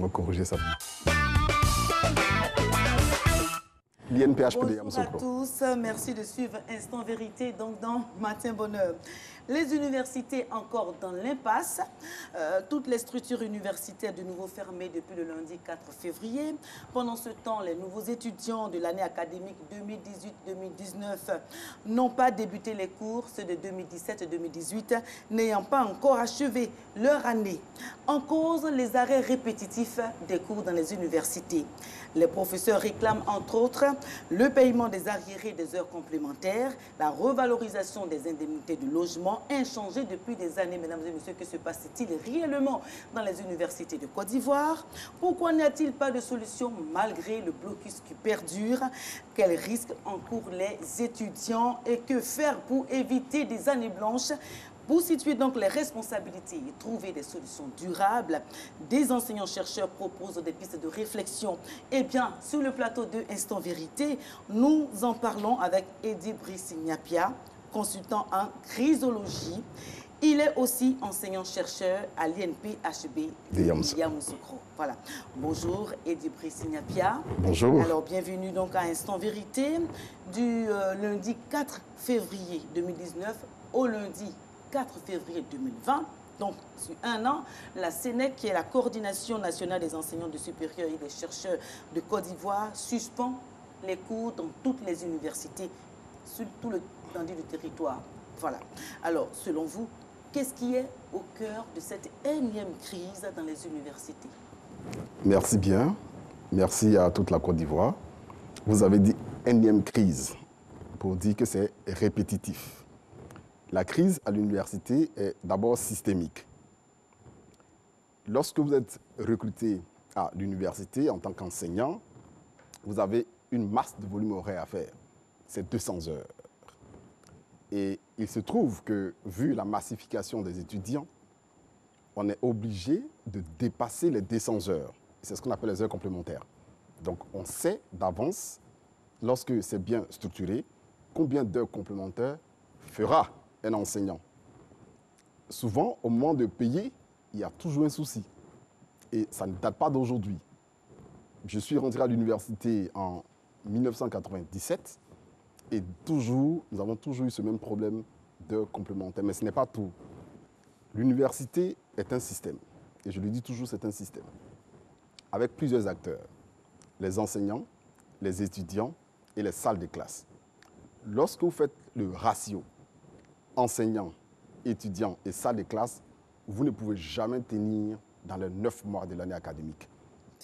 va corriger ça. l'INPHP de Bonjour à tous, merci de suivre Instant Vérité donc dans Matin Bonheur. Les universités encore dans l'impasse, toutes les structures universitaires de nouveau fermées depuis le lundi 4 février. Pendant ce temps, les nouveaux étudiants de l'année académique 2018-2019 n'ont pas débuté les cours, ceux de 2017-2018 n'ayant pas encore achevé leur année. En cause, les arrêts répétitifs des cours dans les universités. Les professeurs réclament entre autres le paiement des arriérés des heures complémentaires, la revalorisation des indemnités de logement inchangées depuis des années. Mesdames et messieurs, que se passe-t-il réellement dans les universités de Côte d'Ivoire? Pourquoi n'y a-t-il pas de solution malgré le blocus qui perdure? Quels risques encourent les étudiants et que faire pour éviter des années blanches? Pour situer donc les responsabilités et trouver des solutions durables, des enseignants-chercheurs proposent des pistes de réflexion. Eh bien, sur le plateau de Instant Vérité, nous en parlons avec Edi Brice-Niapia, consultant en chrysologie. Il est aussi enseignant-chercheur à l'INPHB de Yamoussoukro. Voilà. Bonjour, Edi Brice-Niapia. Bonjour. Alors, bienvenue donc à Instant Vérité du lundi 4 février 2019 au lundi 4 février 2020, donc sur un an, la CNEC, qui est la Coordination nationale des enseignants du supérieur et des chercheurs de Côte d'Ivoire, suspend les cours dans toutes les universités, sur tout l'étendue du territoire. Voilà. Alors, selon vous, qu'est-ce qui est au cœur de cette énième crise dans les universités? Merci bien. Merci à toute la Côte d'Ivoire. Vous avez dit énième crise pour dire que c'est répétitif. La crise à l'université est d'abord systémique. Lorsque vous êtes recruté à l'université en tant qu'enseignant, vous avez une masse de volume horaire à faire. C'est 200 heures. Et il se trouve que, vu la massification des étudiants, on est obligé de dépasser les 200 heures. C'est ce qu'on appelle les heures complémentaires. Donc, on sait d'avance, lorsque c'est bien structuré, combien d'heures complémentaires fera un enseignant. Souvent, au moment de payer, il y a toujours un souci. Et ça ne date pas d'aujourd'hui. Je suis rentré à l'université en 1997 et nous avons toujours eu ce même problème d'heures complémentaires. Mais ce n'est pas tout. L'université est un système. Et je le dis toujours, c'est un système. Avec plusieurs acteurs. Les enseignants, les étudiants et les salles de classe. Lorsque vous faites le ratio enseignants, étudiants et salles de classe, vous ne pouvez jamais tenir dans les 9 mois de l'année académique.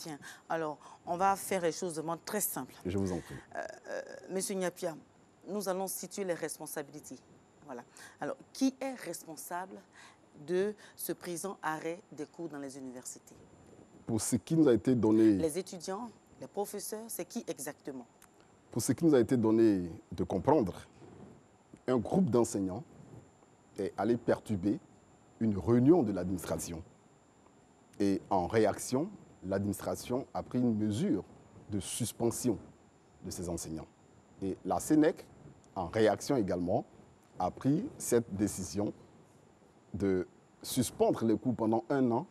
Bien. Alors, on va faire les choses de manière très simple. Je vous en prie. Monsieur Niapia, nous allons situer les responsabilités. Voilà. Alors, qui est responsable de ce présent arrêt des cours dans les universités? Pour ce qui nous a été donné... Les étudiants, les professeurs, c'est qui exactement? Pour ce qui nous a été donné de comprendre, un groupe d'enseignants est allé perturber une réunion de l'administration. Et en réaction, l'administration a pris une mesure de suspension de ces enseignants. Et la CNEC, en réaction également, a pris cette décision de suspendre les cours pendant 1 an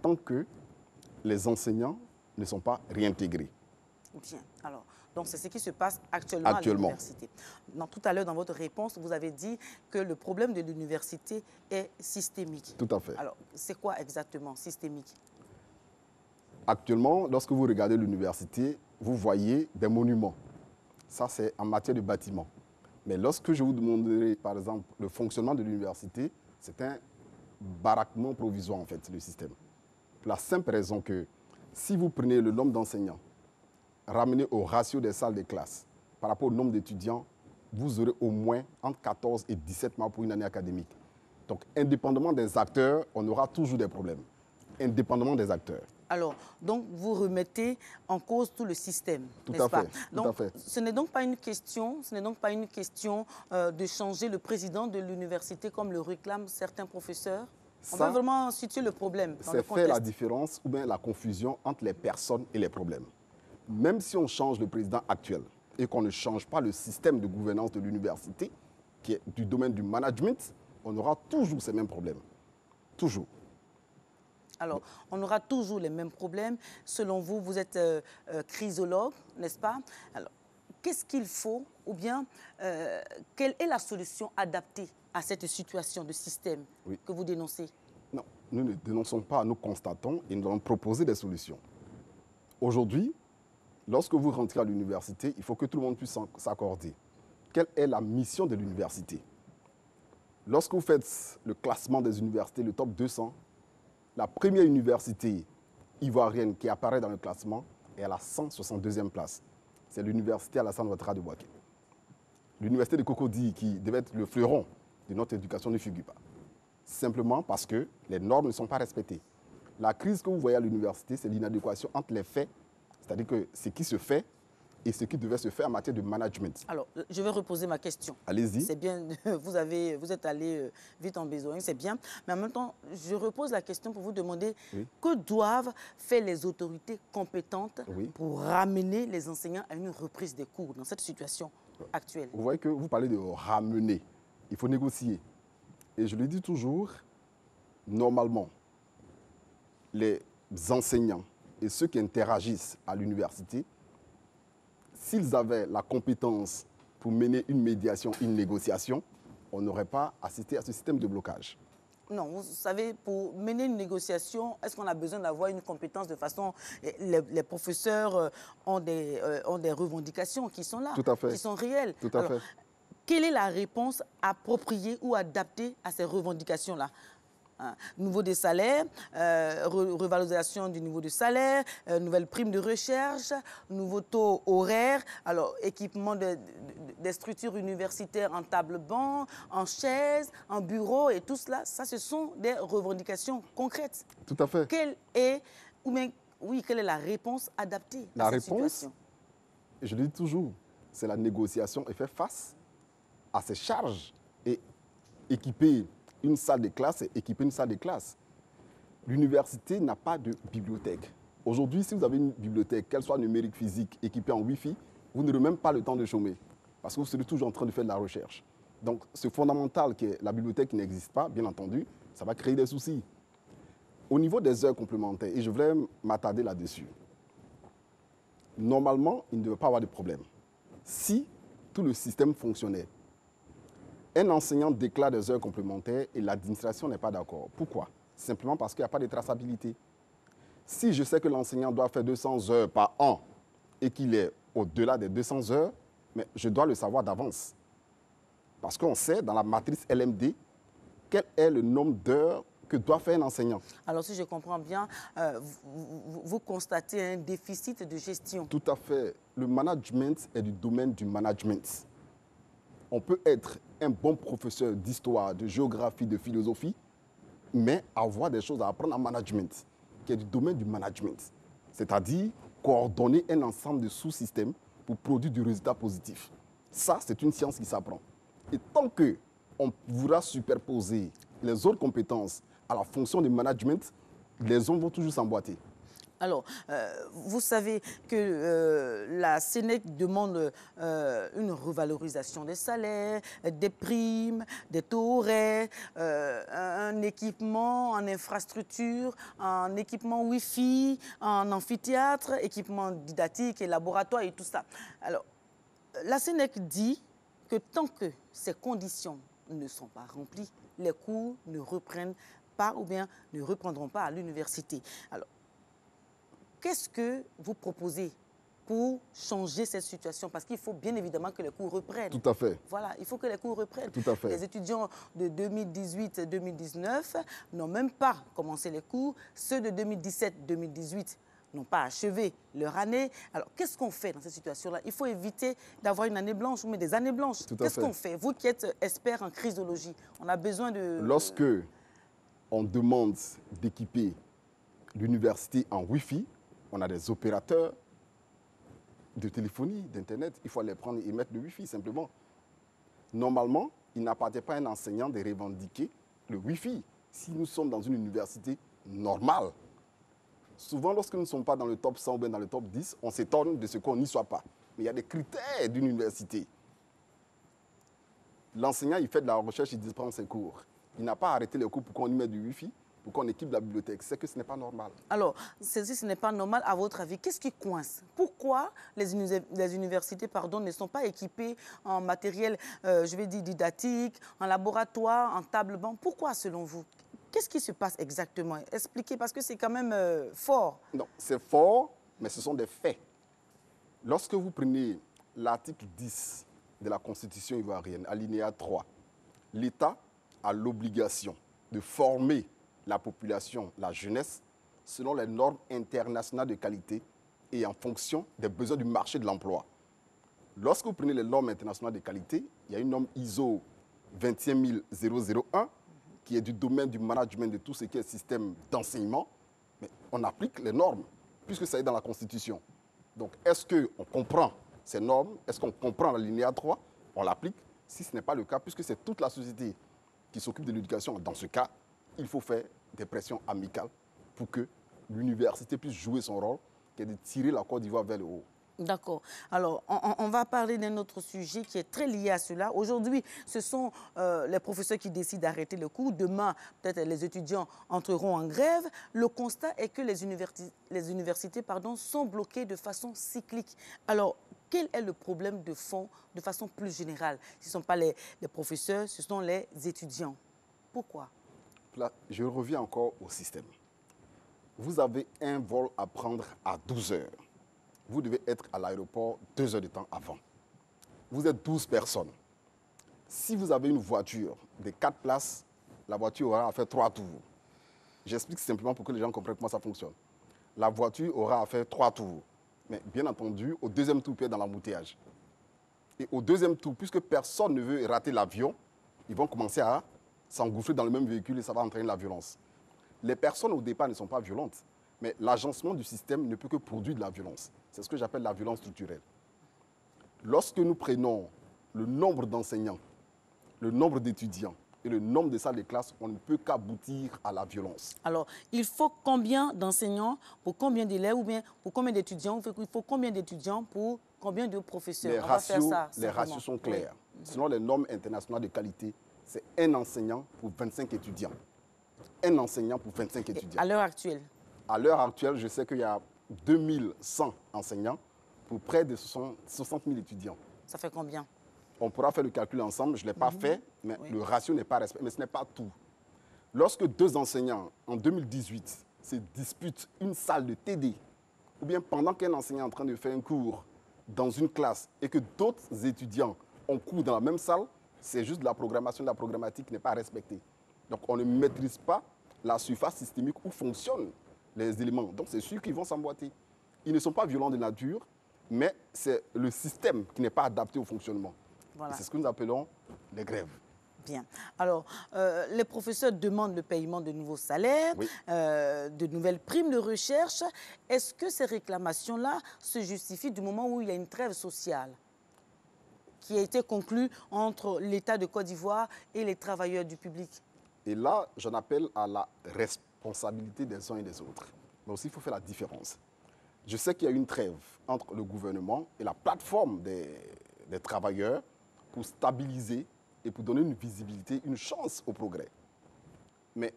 tant que les enseignants ne sont pas réintégrés. Bien. Alors, donc c'est ce qui se passe actuellement à l'université. Tout à l'heure, dans votre réponse, vous avez dit que le problème de l'université est systémique. Tout à fait. Alors, c'est quoi exactement systémique? Actuellement, lorsque vous regardez l'université, vous voyez des monuments. Ça, c'est en matière de bâtiments. Mais lorsque je vous demanderai, par exemple, le fonctionnement de l'université, c'est un baraquement provisoire, en fait, le système. Pour la simple raison que si vous prenez le nombre d'enseignants, ramené au ratio des salles de classe par rapport au nombre d'étudiants, vous aurez au moins entre 14 et 17 mois pour une année académique. Donc, indépendamment des acteurs, on aura toujours des problèmes. Indépendamment des acteurs. Alors, donc, vous remettez en cause tout le système, n'est-ce pas? Tout à fait. Ce n'est donc pas une question, de changer le président de l'université comme le réclament certains professeurs? On peut vraiment situer le problème dans le contexte. C'est faire la différence ou bien la confusion entre les personnes et les problèmes. Même si on change le président actuel et qu'on ne change pas le système de gouvernance de l'université, qui est du domaine du management, on aura toujours ces mêmes problèmes. Toujours. Alors, on aura toujours les mêmes problèmes. Selon vous, vous êtes chrysologue, n'est-ce pas? Alors, qu'est-ce qu'il faut ou bien quelle est la solution adaptée à cette situation de système que vous dénoncez? Non, nous ne dénonçons pas, nous constatons et nous allons proposer des solutions. Aujourd'hui, lorsque vous rentrez à l'université, il faut que tout le monde puisse s'accorder. Quelle est la mission de l'université? Lorsque vous faites le classement des universités, le top 200, la première université ivoirienne qui apparaît dans le classement est à la 162e place. C'est l'université Alassane Ouattara de Bouaké. L'université de Cocody, qui devait être le fleuron de notre éducation, ne figure pas. Simplement parce que les normes ne sont pas respectées. La crise que vous voyez à l'université, c'est l'inadéquation entre les faits, c'est-à-dire que ce qui se fait et ce qui devait se faire en matière de management. Alors, je vais reposer ma question. Allez-y. C'est bien, vous êtes allé vite en besogne, c'est bien. Mais en même temps, je repose la question pour vous demander que doivent faire les autorités compétentes pour ramener les enseignants à une reprise des cours dans cette situation actuelle. Vous voyez que vous parlez de ramener. Il faut négocier. Et je le dis toujours, normalement, les enseignants et ceux qui interagissent à l'université, s'ils avaient la compétence pour mener une médiation, une négociation, on n'aurait pas assisté à ce système de blocage. Non, vous savez, pour mener une négociation, est-ce qu'on a besoin d'avoir une compétence de façon... Les professeurs ont des revendications qui sont là, qui sont réelles. Tout à fait. Quelle est la réponse appropriée ou adaptée à ces revendications-là? Niveau des salaires, revalorisation du niveau du salaire, nouvelle prime de recherche, nouveau taux horaire, alors équipement des structures universitaires en table-banc, en chaises, en bureau et tout cela, ça ce sont des revendications concrètes. Tout à fait. Quelle est la réponse adaptée à cette situation? Je le dis toujours, c'est la négociation et faire face à ces charges et équiper une salle de classe et équiper une salle de classe. L'université n'a pas de bibliothèque. Aujourd'hui, si vous avez une bibliothèque, qu'elle soit numérique, physique, équipée en Wi-Fi, vous n'aurez même pas le temps de chômer parce que vous serez toujours en train de faire de la recherche. Donc, ce fondamental qui est la bibliothèque qui n'existe pas, bien entendu, ça va créer des soucis. Au niveau des heures complémentaires, et je voulais m'attarder là-dessus, normalement, il ne devait pas avoir de problème. Si tout le système fonctionnait, un enseignant déclare des heures complémentaires et l'administration n'est pas d'accord. Pourquoi? Simplement parce qu'il n'y a pas de traçabilité. Si je sais que l'enseignant doit faire 200 heures par an et qu'il est au-delà des 200 heures, mais je dois le savoir d'avance. Parce qu'on sait, dans la matrice LMD, quel est le nombre d'heures que doit faire un enseignant. Alors, si je comprends bien, vous constatez un déficit de gestion. Tout à fait. Le management est du domaine du management. On peut être un bon professeur d'histoire, de géographie, de philosophie, mais avoir des choses à apprendre en management, qui est du domaine du management. C'est-à-dire coordonner un ensemble de sous-systèmes pour produire du résultat positif. Ça, c'est une science qui s'apprend. Et tant qu'on voudra superposer les autres compétences à la fonction de management, les hommes vont toujours s'emboîter. Alors, vous savez que la Sénèque demande une revalorisation des salaires, des primes, des taux horaires, un équipement en infrastructure, un équipement Wi-Fi, en amphithéâtre, équipement didactique et laboratoire et tout ça. Alors, la Sénèque dit que tant que ces conditions ne sont pas remplies, les cours ne reprennent pas ou bien ne reprendront pas à l'université. Alors, qu'est-ce que vous proposez pour changer cette situation? Parce qu'il faut bien évidemment que les cours reprennent. Tout à fait. Voilà, il faut que les cours reprennent. Tout à fait. Les étudiants de 2018-2019 n'ont même pas commencé les cours. Ceux de 2017-2018 n'ont pas achevé leur année. Alors, qu'est-ce qu'on fait dans cette situation-là? Il faut éviter d'avoir une année blanche, mais des années blanches. Qu'est-ce qu'on fait? Vous qui êtes expert en chrysologie, on a besoin de... Lorsque on demande d'équiper l'université en Wi-Fi, on a des opérateurs de téléphonie, d'Internet. Il faut les prendre et mettre le Wi-Fi, simplement. Normalement, il n'appartient pas à un enseignant de revendiquer le Wi-Fi si nous sommes dans une université normale. Souvent, lorsque nous ne sommes pas dans le top 100 ou bien dans le top 10, on s'étonne de ce qu'on n'y soit pas. Mais il y a des critères d'une université. L'enseignant, il fait de la recherche, il dispense ses cours. Il n'a pas arrêté les cours pour qu'on y mette du Wi-Fi. pour qu'on équipe la bibliothèque. C'est que ce n'est pas normal. Alors, si ce n'est pas normal, à votre avis, qu'est-ce qui coince? Pourquoi les universités ne sont pas équipées en matériel, je vais dire, didactique, en laboratoire, en table-banc? Pourquoi, selon vous? Qu'est-ce qui se passe exactement? Expliquez, parce que c'est quand même fort. Non, c'est fort, mais ce sont des faits. Lorsque vous prenez l'article 10 de la Constitution ivoirienne, alinéa 3, l'État a l'obligation de former la population, la jeunesse, selon les normes internationales de qualité et en fonction des besoins du marché de l'emploi. Lorsque vous prenez les normes internationales de qualité, il y a une norme ISO 21001 qui est du domaine du management de tout ce qui est système d'enseignement, mais on applique les normes, puisque ça est dans la Constitution. Donc, est-ce qu'on comprend ces normes? Est-ce qu'on comprend la linéa 3? On l'applique. Si ce n'est pas le cas, puisque c'est toute la société qui s'occupe de l'éducation, dans ce cas, il faut faire des pressions amicales pour que l'université puisse jouer son rôle, qui est de tirer la Côte d'Ivoire vers le haut. D'accord. Alors, on va parler d'un autre sujet qui est très lié à cela. Aujourd'hui, ce sont les professeurs qui décident d'arrêter le cours. Demain, peut-être les étudiants entreront en grève. Le constat est que les universités sont bloquées de façon cyclique. Alors, quel est le problème de fond de façon plus générale? Ce ne sont pas les professeurs, ce sont les étudiants. Pourquoi? Là, je reviens encore au système. Vous avez un vol à prendre à 12 heures. Vous devez être à l'aéroport 2 heures de temps avant. Vous êtes 12 personnes. Si vous avez une voiture de 4 places, la voiture aura à faire 3 tours. J'explique simplement pour que les gens comprennent comment ça fonctionne. La voiture aura à faire 3 tours. Mais bien entendu, au deuxième tour, peut être dans l'embouteillage. Et au deuxième tour, puisque personne ne veut rater l'avion, ils vont commencer à s'engouffrer dans le même véhicule et ça va entraîner la violence. Les personnes au départ ne sont pas violentes, mais l'agencement du système ne peut que produire de la violence. C'est ce que j'appelle la violence structurelle. Lorsque nous prenons le nombre d'enseignants, le nombre d'étudiants et le nombre de salles de classe, on ne peut qu'aboutir à la violence. Alors, il faut combien d'enseignants pour combien d'élèves ou bien pour combien d'étudiants? Il faut combien d'étudiants pour combien de professeurs? Les ratios sont clairs. Oui. Selon les normes internationales de qualité, c'est un enseignant pour 25 étudiants. Un enseignant pour 25 étudiants. À l'heure actuelle? À l'heure actuelle, je sais qu'il y a 2100 enseignants pour près de 60 000 étudiants. Ça fait combien? On pourra faire le calcul ensemble. Je ne l'ai pas fait, mais le ratio n'est pas respecté. Mais ce n'est pas tout. Lorsque 2 enseignants, en 2018, se disputent une salle de TD, ou bien pendant qu'un enseignant est en train de faire un cours dans une classe et que d'autres étudiants ont cours dans la même salle, c'est juste de la programmation, de la programmatique qui n'est pas respectée. Donc, on ne maîtrise pas la surface systémique où fonctionnent les éléments. Donc, c'est sûr qu'ils vont s'emboîter. Ils ne sont pas violents de nature, mais c'est le système qui n'est pas adapté au fonctionnement. Voilà. C'est ce que nous appelons les grèves. Bien. Alors, les professeurs demandent le paiement de nouveaux salaires, de nouvelles primes de recherche. Est-ce que ces réclamations-là se justifient du moment où il y a une trêve sociale qui a été conclue entre l'État de Côte d'Ivoire et les travailleurs du public? Et là, j'en appelle à la responsabilité des uns et des autres. Mais aussi, il faut faire la différence. Je sais qu'il y a une trêve entre le gouvernement et la plateforme des travailleurs pour stabiliser et pour donner une visibilité, une chance au progrès. Mais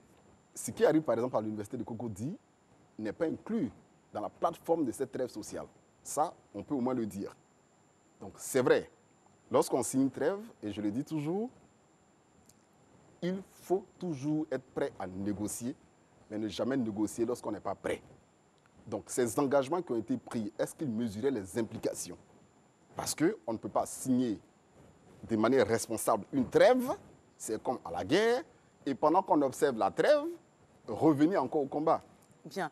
ce qui arrive, par exemple, à l'université de Cocody n'est pas inclus dans la plateforme de cette trêve sociale. Ça, on peut au moins le dire. Donc, c'est vrai. Lorsqu'on signe une trêve, et je le dis toujours, il faut toujours être prêt à négocier, mais ne jamais négocier lorsqu'on n'est pas prêt. Donc, ces engagements qui ont été pris, est-ce qu'ils mesuraient les implications? Parce qu'on ne peut pas signer de manière responsable une trêve, c'est comme à la guerre, et pendant qu'on observe la trêve, revenir encore au combat. Bien.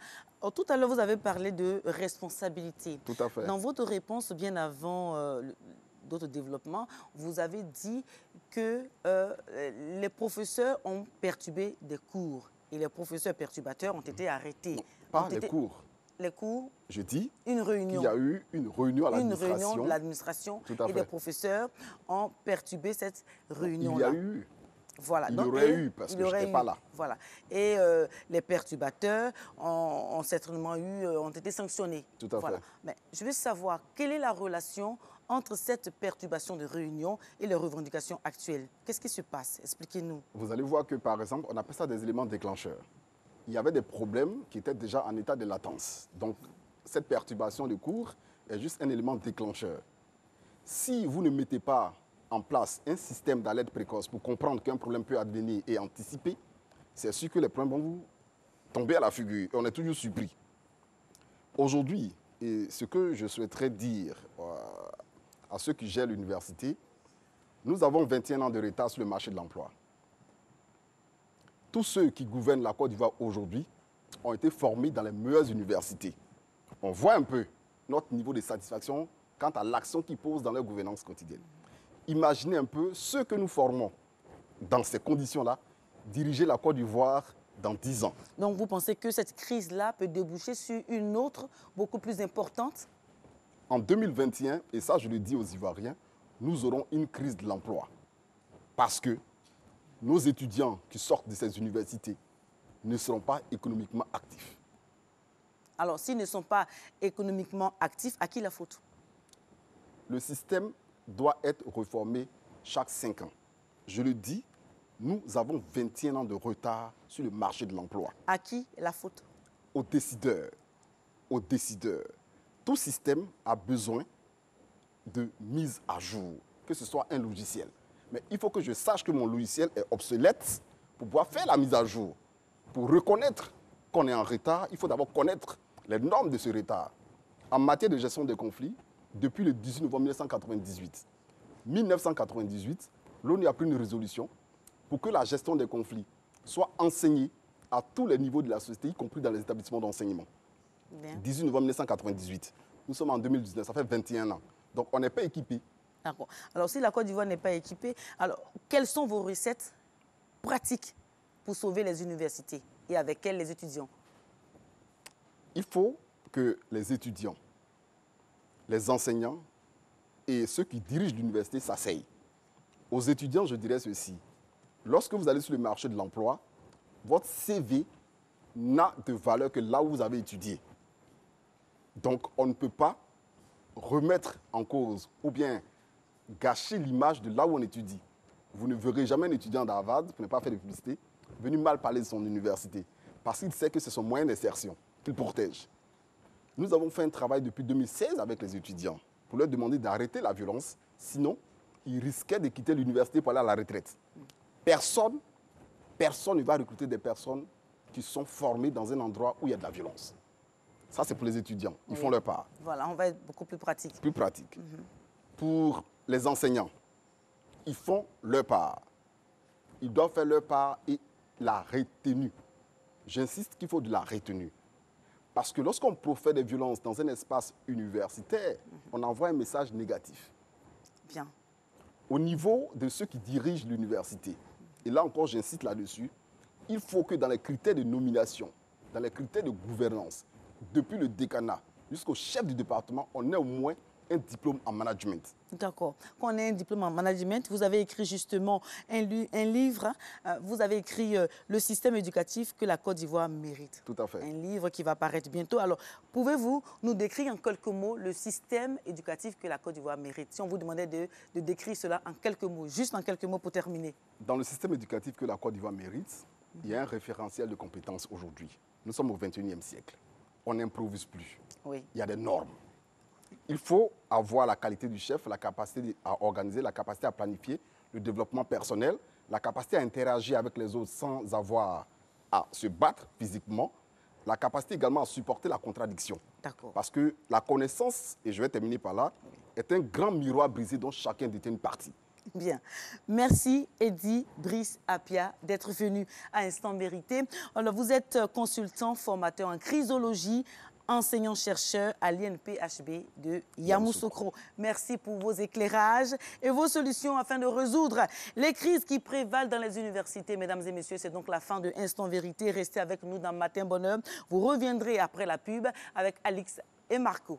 Tout à l'heure, vous avez parlé de responsabilité. Tout à fait. Dans votre réponse, bien avant d'autres développements, vous avez dit que les professeurs ont perturbé des cours et les professeurs perturbateurs ont été arrêtés. Non, pas les cours. Les cours? Je dis une réunion. Il y a eu une réunion à l'administration. Une réunion de l'administration et les professeurs ont perturbé cette réunion-là. Il y a eu. Voilà. Il y aurait eu, parce que je n'étais pas là. Voilà. Et les perturbateurs ont certainement ont été sanctionnés. Tout à fait. Mais je veux savoir, quelle est la relation entre cette perturbation de réunion et les revendications actuelles? Qu'est-ce qui se passe? Expliquez-nous. Vous allez voir que, par exemple, on appelle ça des éléments déclencheurs. il y avait des problèmes qui étaient déjà en état de latence. Donc, cette perturbation de cours est juste un élément déclencheur. Si vous ne mettez pas en place un système d'alerte précoce pour comprendre qu'un problème peut advenir et anticiper, c'est sûr que les problèmes vont vous tomber à la figure. Et on est toujours surpris. Aujourd'hui, et ce que je souhaiterais dire à ceux qui gèrent l'université, nous avons 21 ans de retard sur le marché de l'emploi. Tous ceux qui gouvernent la Côte d'Ivoire aujourd'hui ont été formés dans les meilleures universités. On voit un peu notre niveau de satisfaction quant à l'action qu'ils posent dans leur gouvernance quotidienne. Imaginez un peu ceux que nous formons dans ces conditions-là, diriger la Côte d'Ivoire dans 10 ans. Donc vous pensez que cette crise-là peut déboucher sur une autre, beaucoup plus importante? En 2021, et ça je le dis aux Ivoiriens, nous aurons une crise de l'emploi. Parce que nos étudiants qui sortent de ces universités ne seront pas économiquement actifs. Alors, s'ils ne sont pas économiquement actifs, à qui la faute? Le système doit être réformé chaque 5 ans. Je le dis, nous avons 21 ans de retard sur le marché de l'emploi. À qui la faute? Aux décideurs. Aux décideurs. Tout système a besoin de mise à jour, que ce soit un logiciel. Mais il faut que je sache que mon logiciel est obsolète pour pouvoir faire la mise à jour. Pour reconnaître qu'on est en retard, il faut d'abord connaître les normes de ce retard. En matière de gestion des conflits, depuis le 18 novembre 1998, l'ONU a pris une résolution pour que la gestion des conflits soit enseignée à tous les niveaux de la société, y compris dans les établissements d'enseignement. 18 novembre 1998. Nous sommes en 2019, ça fait 21 ans. Donc on n'est pas équipé. D'accord. Alors si la Côte d'Ivoire n'est pas équipée, alors quelles sont vos recettes pratiques pour sauver les universités et avec elles les étudiants? Il faut que les étudiants, les enseignants et ceux qui dirigent l'université s'asseyent. Aux étudiants, je dirais ceci. Lorsque vous allez sur le marché de l'emploi, votre CV n'a de valeur que là où vous avez étudié. Donc, on ne peut pas remettre en cause ou bien gâcher l'image de là où on étudie. Vous ne verrez jamais un étudiant d'Harvard, pour ne pas faire de publicité, venir mal parler de son université, parce qu'il sait que c'est son moyen d'insertion qu'il protège. Nous avons fait un travail depuis 2016 avec les étudiants pour leur demander d'arrêter la violence, sinon ils risquaient de quitter l'université pour aller à la retraite. Personne ne va recruter des personnes qui sont formées dans un endroit où il y a de la violence. Ça, c'est pour les étudiants. Ils font leur part. Voilà, on va être beaucoup plus pratique. Plus pratique. Pour les enseignants, ils font leur part. Ils doivent faire leur part et la retenue. J'insiste qu'il faut de la retenue. Parce que lorsqu'on profère des violences dans un espace universitaire, on envoie un message négatif. Bien. Au niveau de ceux qui dirigent l'université, et là encore j'insiste là-dessus, il faut que dans les critères de nomination, dans les critères de gouvernance, depuis le décanat jusqu'au chef du département, on ait au moins un diplôme en management. D'accord. Quand on a un diplôme en management, vous avez écrit justement un livre, vous avez écrit le système éducatif que la Côte d'Ivoire mérite. Tout à fait. Un livre qui va paraître bientôt. Alors, pouvez-vous nous décrire en quelques mots le système éducatif que la Côte d'Ivoire mérite? Si on vous demandait de décrire cela en quelques mots, juste en quelques mots pour terminer. Dans le système éducatif que la Côte d'Ivoire mérite, il y a un référentiel de compétences aujourd'hui. Nous sommes au XXIe siècle. On n'improvise plus. Oui. Il y a des normes. Il faut avoir la qualité du chef, la capacité à organiser, la capacité à planifier, le développement personnel, la capacité à interagir avec les autres sans avoir à se battre physiquement, la capacité également à supporter la contradiction. D'accord. Parce que la connaissance, et je vais terminer par là, est un grand miroir brisé dont chacun détient une partie. Bien. Merci, Eddy Brice Appiah, d'être venu à Instant Vérité. Alors, vous êtes consultant, formateur en chrysologie, enseignant-chercheur à l'INPHB de Yamoussoukro. Merci pour vos éclairages et vos solutions afin de résoudre les crises qui prévalent dans les universités. Mesdames et messieurs, c'est donc la fin de Instant Vérité. Restez avec nous dans Matin Bonheur. Vous reviendrez après la pub avec Alix et Marco.